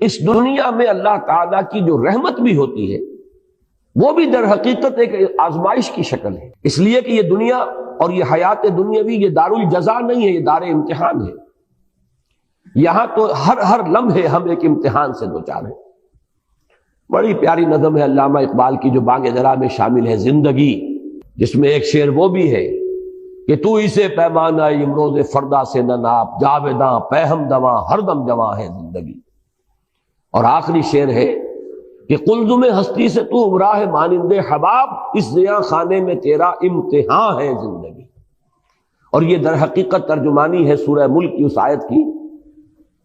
اس دنیا میں اللہ تعالیٰ کی جو رحمت بھی ہوتی ہے وہ بھی در حقیقت ایک آزمائش کی شکل ہے، اس لیے کہ یہ دنیا اور یہ حیات دنیاوی یہ دار الجزا نہیں ہے، یہ دار امتحان ہے۔ یہاں تو ہر لمحے ہم ایک امتحان سے دوچار ہیں۔ بڑی پیاری نظم ہے علامہ اقبال کی جو بانگ درا میں شامل ہے، زندگی، جس میں ایک شعر وہ بھی ہے کہ تو اسے پیمانہ امروز فردا سے نہ ناپ، جاویداں پہم دواں ہر دم جواں ہے زندگی۔ اور آخری شعر ہے کہ قلزم ہستی سے تو امراہ مانند حباب، اس زیاں خانے میں تیرا امتحان ہے زندگی۔ اور یہ در حقیقت ترجمانی ہے سورہ ملک کی اس آیت کی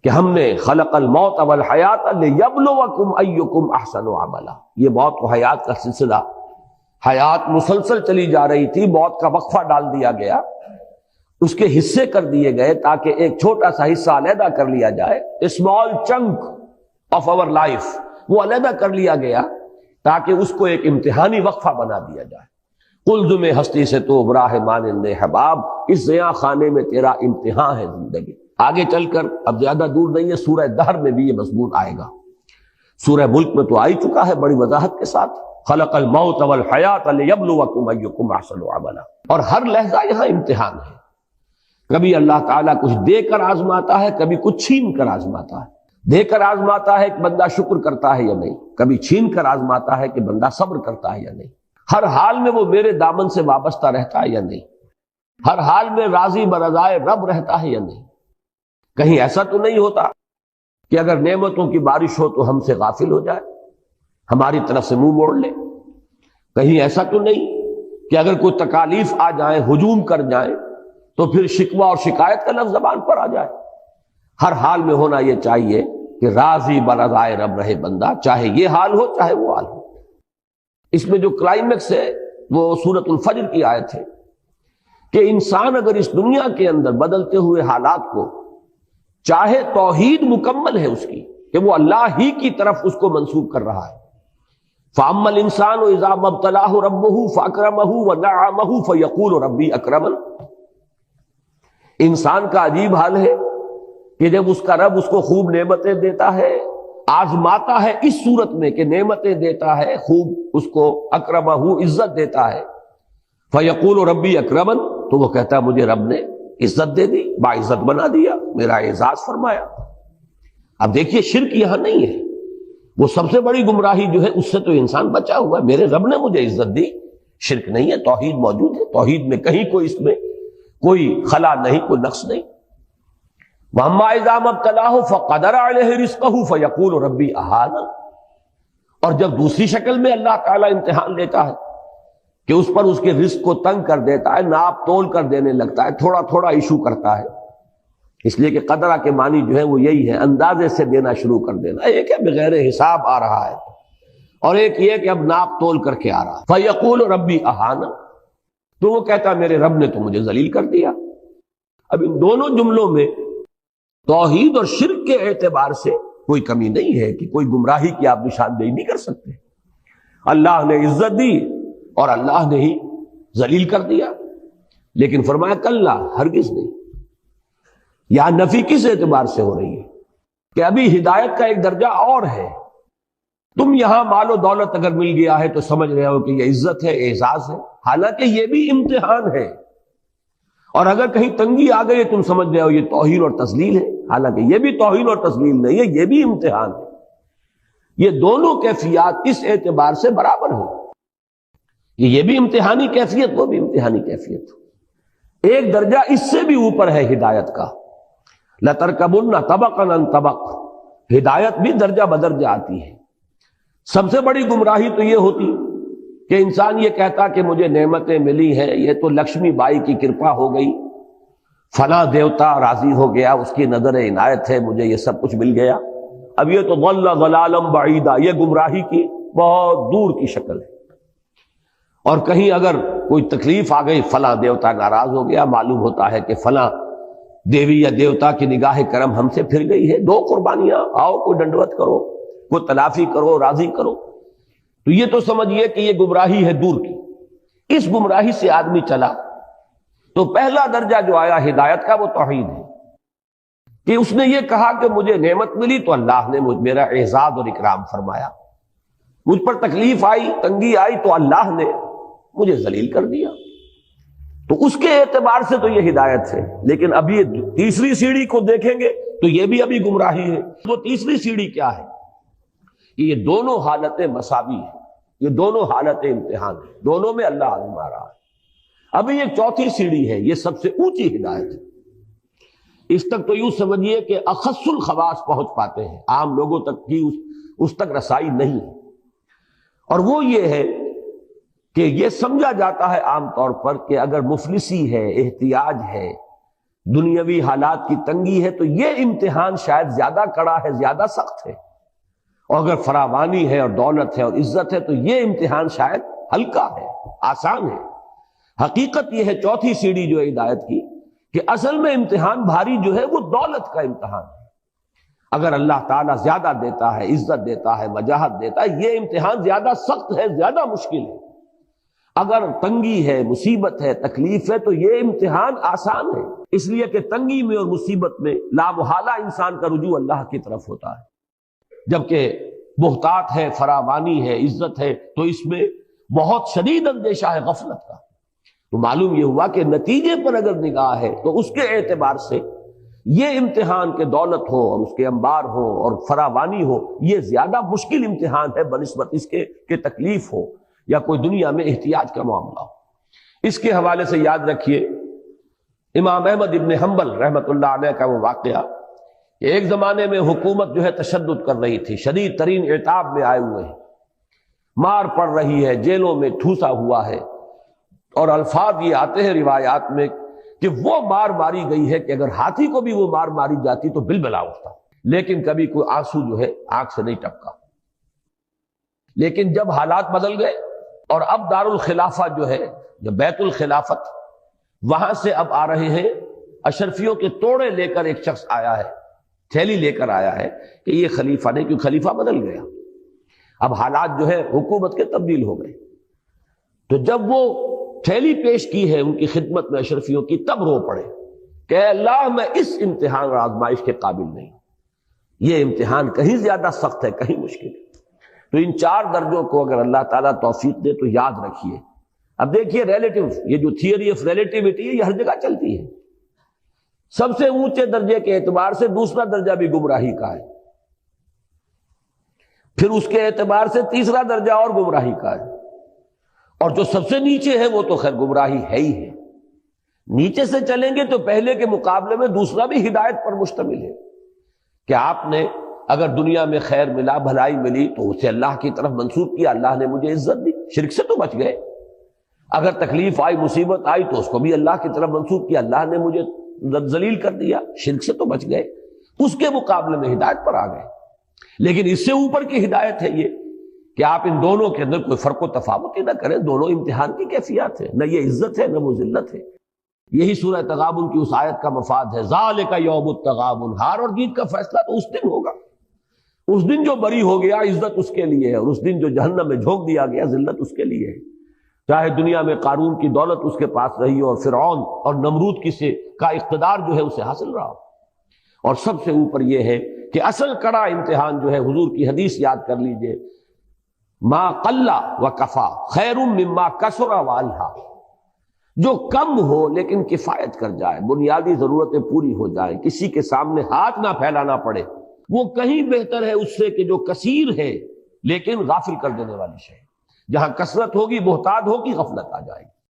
کہ ہم نے خلق الموت والحیات لیبلوکم ایکم احسن عملا۔ یہ موت و حیات کا سلسلہ، حیات مسلسل چلی جا رہی تھی، موت کا وقفہ ڈال دیا گیا، اس کے حصے کر دیے گئے تاکہ ایک چھوٹا سا حصہ علیحدہ کر لیا جائے، small chunk of our life, وہ علیحدہ کر لیا گیا تاکہ اس کو ایک امتحانی وقفہ بنا دیا جائے۔ قلزم ہستی سے تو براہ مانند حباب، اس زیاں خانے میں تیرا امتحان ہے زندگی۔ آگے چل کر اب زیادہ دور نہیں ہے، سورہ دہر میں بھی یہ مضمون آئے گا، سورہ ملک میں تو آ ہی چکا ہے بڑی وضاحت کے ساتھ، خلق الموت والحیات لیبلوکم ایکم احسن عملا۔ اور ہر لحظہ یہاں امتحان ہے، کبھی اللہ تعالیٰ کچھ دے کر آزماتا ہے، کبھی کچھ چھین کر آزماتا ہے۔ دے کر آزماتا ہے کہ بندہ شکر کرتا ہے یا نہیں، کبھی چھین کر آزماتا ہے کہ بندہ صبر کرتا ہے یا نہیں۔ ہر حال میں وہ میرے دامن سے وابستہ رہتا ہے یا نہیں، ہر حال میں راضی برضائے رب رہتا ہے یا نہیں۔ کہیں ایسا تو نہیں ہوتا کہ اگر نعمتوں کی بارش ہو تو ہم سے غافل ہو جائے، ہماری طرف سے منہ موڑ لے۔ کہیں ایسا تو نہیں کہ اگر کوئی تکالیف آ جائے، ہجوم کر جائے، تو پھر شکوہ اور شکایت کا لفظ زبان پر آ جائے۔ ہر حال میں ہونا یہ چاہیے کہ راضی برضائے رب رہے بندہ، چاہے یہ حال ہو چاہے وہ حال ہو۔ اس میں جو کلائمیکس ہے وہ سورۃ الفجر کی آیت ہے کہ انسان اگر اس دنیا کے اندر بدلتے ہوئے حالات کو چاہے، توحید مکمل ہے اس کی کہ وہ اللہ ہی کی طرف اس کو منسوب کر رہا ہے۔ فَأَمَّا الْإِنسَانُ إِذَا مَا ابْتَلَاهُ رَبُّهُ فَأَكْرَمَهُ وَنَعَّمَهُ فَيَقُولُ رَبِّي أَكْرَمَنِ۔ انسان کا عجیب حال ہے کہ جب اس کا رب اس کو خوب نعمتیں دیتا ہے، آزماتا ہے اس صورت میں کہ نعمتیں دیتا ہے، خوب اس کو اکرمہ عزت دیتا ہے، فیقول ربی اکرمن، تو وہ کہتا ہے مجھے رب نے عزت دے دی، باعزت بنا دیا، میرا اعزاز فرمایا۔ اب دیکھیے شرک یہاں نہیں ہے، وہ سب سے بڑی گمراہی جو ہے اس سے تو انسان بچا ہوا ہے، میرے رب نے مجھے عزت دی۔ شرک نہیں ہے، توحید موجود ہے، توحید میں کہیں کوئی اس میں کوئی خلا نہیں، کوئی نقص نہیں۔ وَأَمَّا إِذَا مَا ابْتَلَاهُ فَقَدَرَ عَلَيْهِ رِزْقَهُ فَيَقُولُ رَبِّي أَهَانَنِ۔ اور جب دوسری شکل میں اللہ تعالیٰ امتحان لیتا ہے کہ اس پر اس کے رزق کو تنگ کر دیتا ہے، ناپ تول کر دینے لگتا ہے، تھوڑا تھوڑا ایشو کرتا ہے، اس لیے کہ قدرہ کے معنی جو ہے وہ یہی ہے، اندازے سے دینا شروع کر دینا۔ ایک ہے بغیر حساب آ رہا ہے، اور ایک یہ کہ اب ناپ تول کر کے آ رہا ہے۔ فَيَقُولُ رَبِّي أَهَانَنِ، تو وہ کہتا میرے رب نے تو مجھے ذلیل کر دیا۔ اب ان دونوں جملوں میں توحید اور شرک کے اعتبار سے کوئی کمی نہیں ہے کہ کوئی گمراہی کی آپ نشاندہی نہیں کر سکتے۔ اللہ نے عزت دی اور اللہ نے ہی ذلیل کر دیا، لیکن فرمایا کلا، ہرگز نہیں۔ یہاں نفی کس اعتبار سے ہو رہی ہے کہ ابھی ہدایت کا ایک درجہ اور ہے۔ تم یہاں مال و دولت اگر مل گیا ہے تو سمجھ رہے ہو کہ یہ عزت ہے، اعزاز ہے، حالانکہ یہ بھی امتحان ہے۔ اور اگر کہیں تنگی آ گئی تم سمجھ رہے ہو یہ توہین اور تذلیل ہے، حالانکہ یہ بھی توہین اور تذلیل نہیں ہے، یہ بھی امتحان ہے۔ یہ دونوں کیفیات اس اعتبار سے برابر ہیں، یہ بھی امتحانی کیفیت، وہ بھی امتحانی کیفیت۔ ایک درجہ اس سے بھی اوپر ہے ہدایت کا، لَتَرْكَبُنَّ طَبَقًا عَن طَبَقٍ، ہدایت بھی درجہ بدرجہ آتی ہے۔ سب سے بڑی گمراہی تو یہ ہوتی کہ انسان یہ کہتا کہ مجھے نعمتیں ملی ہیں، یہ تو لکشمی بائی کی کرپا ہو گئی، فلاں دیوتا راضی ہو گیا، اس کی نظر عنایت ہے، مجھے یہ سب کچھ مل گیا۔ اب یہ تو ضل ضلالا بعیدا، یہ گمراہی کی بہت دور کی شکل ہے۔ اور کہیں اگر کوئی تکلیف آ گئی، فلاں دیوتا ناراض ہو گیا، معلوم ہوتا ہے کہ فلاں دیوی یا دیوتا کی نگاہ کرم ہم سے پھر گئی ہے، دو قربانیاں، آؤ کوئی ڈنڈوت کرو، کوئی تلافی کرو، راضی کرو۔ تو یہ تو سمجھیے کہ یہ گمراہی ہے دور کی۔ اس گمراہی سے آدمی چلا تو پہلا درجہ جو آیا ہدایت کا وہ توحید ہے، کہ اس نے یہ کہا کہ مجھے نعمت ملی تو اللہ نے میرا اعزاز اور اکرام فرمایا، مجھ پر تکلیف آئی، تنگی آئی تو اللہ نے مجھے ذلیل کر دیا، تو اس کے اعتبار سے تو یہ ہدایت ہے۔ لیکن اب یہ تیسری سیڑھی کو دیکھیں گے تو یہ بھی ابھی گمراہی ہے۔ وہ تیسری سیڑھی کیا ہے؟ یہ دونوں حالتیں مساوی ہیں، یہ دونوں حالتیں امتحان ہیں، دونوں میں اللہ آزما رہا ہے۔ ابھی ایک چوتھی سیڑھی ہے، یہ سب سے اونچی ہدایت ہے۔ اس تک تو یوں سمجھیے کہ اخص الخواص پہنچ پاتے ہیں، عام لوگوں تک کی اس تک رسائی نہیں ہے، اور وہ یہ ہے کہ یہ سمجھا جاتا ہے عام طور پر کہ اگر مفلسی ہے، احتیاج ہے، دنیاوی حالات کی تنگی ہے تو یہ امتحان شاید زیادہ کڑا ہے، زیادہ سخت ہے، اور اگر فراوانی ہے اور دولت ہے اور عزت ہے تو یہ امتحان شاید ہلکا ہے، آسان ہے۔ حقیقت یہ ہے چوتھی سیڑھی جو ہے ہدایت کی، کہ اصل میں امتحان بھاری جو ہے وہ دولت کا امتحان ہے۔ اگر اللہ تعالیٰ زیادہ دیتا ہے، عزت دیتا ہے، وجاہت دیتا ہے، یہ امتحان زیادہ سخت ہے، زیادہ مشکل ہے۔ اگر تنگی ہے، مصیبت ہے، تکلیف ہے تو یہ امتحان آسان ہے، اس لیے کہ تنگی میں اور مصیبت میں لامحالہ انسان کا رجوع اللہ کی طرف ہوتا ہے، جبکہ محتاط ہے، فراوانی ہے، عزت ہے تو اس میں بہت شدید اندیشہ ہے غفلت کا۔ تو معلوم یہ ہوا کہ نتیجے پر اگر نگاہ ہے تو اس کے اعتبار سے یہ امتحان کے دولت ہو اور اس کے انبار ہو اور فراوانی ہو، یہ زیادہ مشکل امتحان ہے بنسبت اس کے کہ تکلیف ہو یا کوئی دنیا میں احتیاج کا معاملہ ہو۔ اس کے حوالے سے یاد رکھیے امام احمد ابن حنبل رحمۃ اللہ علیہ کا وہ واقعہ کہ ایک زمانے میں حکومت جو ہے تشدد کر رہی تھی، شدید ترین عتاب میں آئے ہوئے ہیں، مار پڑ رہی ہے، جیلوں میں ٹھوسا ہوا ہے، اور الفاظ یہ آتے ہیں روایات میں کہ وہ مار ماری گئی ہے کہ اگر ہاتھی کو بھی وہ مار ماری جاتی تو بلبلا اٹھتا، لیکن کبھی کوئی آنسو جو ہے آنکھ سے نہیں ٹپکا۔ لیکن جب حالات بدل گئے اور اب دارالخلافہ جو ہے، جو بیت الخلافت، وہاں سے اب آ رہے ہیں اشرفیوں کے توڑے لے کر ایک شخص آیا ہے، تھیلی لے کر آیا ہے کہ یہ خلیفہ نہیں، کیونکہ خلیفہ بدل گیا، اب حالات جو ہے حکومت کے تبدیل ہو گئے۔ تو جب وہ تھیلی پیش کی ہے ان کی خدمت میں اشرفیوں کی، تب رو پڑے کہ اے اللہ میں اس امتحان اور آزمائش کے قابل نہیں، یہ امتحان کہیں زیادہ سخت ہے، کہیں مشکل ہے۔ تو ان چار درجوں کو اگر اللہ تعالیٰ توفیق دے تو یاد رکھیے۔ اب دیکھیے ریلیٹو، یہ جو تھیوری آف ریلیٹیوٹی ہے یہ ہر جگہ چلتی ہے۔ سب سے اونچے درجے کے اعتبار سے دوسرا درجہ بھی گمراہی کا ہے، پھر اس کے اعتبار سے تیسرا درجہ اور گمراہی کا ہے، اور جو سب سے نیچے ہے وہ تو خیر گمراہی ہے ہی ہے۔ نیچے سے چلیں گے تو پہلے کے مقابلے میں دوسرا بھی ہدایت پر مشتمل ہے کہ آپ نے اگر دنیا میں خیر ملا، بھلائی ملی تو اسے اللہ کی طرف منسوب کیا، اللہ نے مجھے عزت دی، شرک سے تو بچ گئے۔ اگر تکلیف آئی، مصیبت آئی تو اس کو بھی اللہ کی طرف منسوب کیا، اللہ نے مجھے ذلیل کر دیا، شرک سے تو بچ گئے، اس کے مقابلے میں ہدایت پر آ گئے۔ لیکن اس سے اوپر کی ہدایت ہے یہ کہ آپ ان دونوں کے اندر کوئی فرق و تفاوت ہی نہ کریں، دونوں امتحان کی کیفیات ہے، نہ یہ عزت ہے نہ وہ ذلت ہے۔ یہی سورہ تغابن کی اس آیت کا مفاد ہے، ذالک یوم التغابن، ہار اور جیت کا فیصلہ تو اس دن ہوگا۔ اس دن جو بری ہو گیا عزت اس کے لیے ہے، اور اس دن جو جہنم میں جھونک دیا گیا ذلت اس کے لیے ہے، چاہے دنیا میں قارون کی دولت اس کے پاس رہی ہو اور فرعون اور نمرود کا اقتدار جو ہے اسے حاصل رہا ہو۔ اور سب سے اوپر یہ ہے کہ اصل کڑا امتحان جو ہے، حضور کی حدیث یاد کر لیجئے، ما قل و کفا خیر مما کثر و الہا، جو کم ہو لیکن کفایت کر جائے، بنیادی ضرورتیں پوری ہو جائیں، کسی کے سامنے ہاتھ نہ پھیلانا پڑے، وہ کہیں بہتر ہے اس سے کہ جو کثیر ہے لیکن غافل کر دینے والی شے۔ جہاں کثرت ہوگی، محتاج ہوگی، غفلت آ جائے گی۔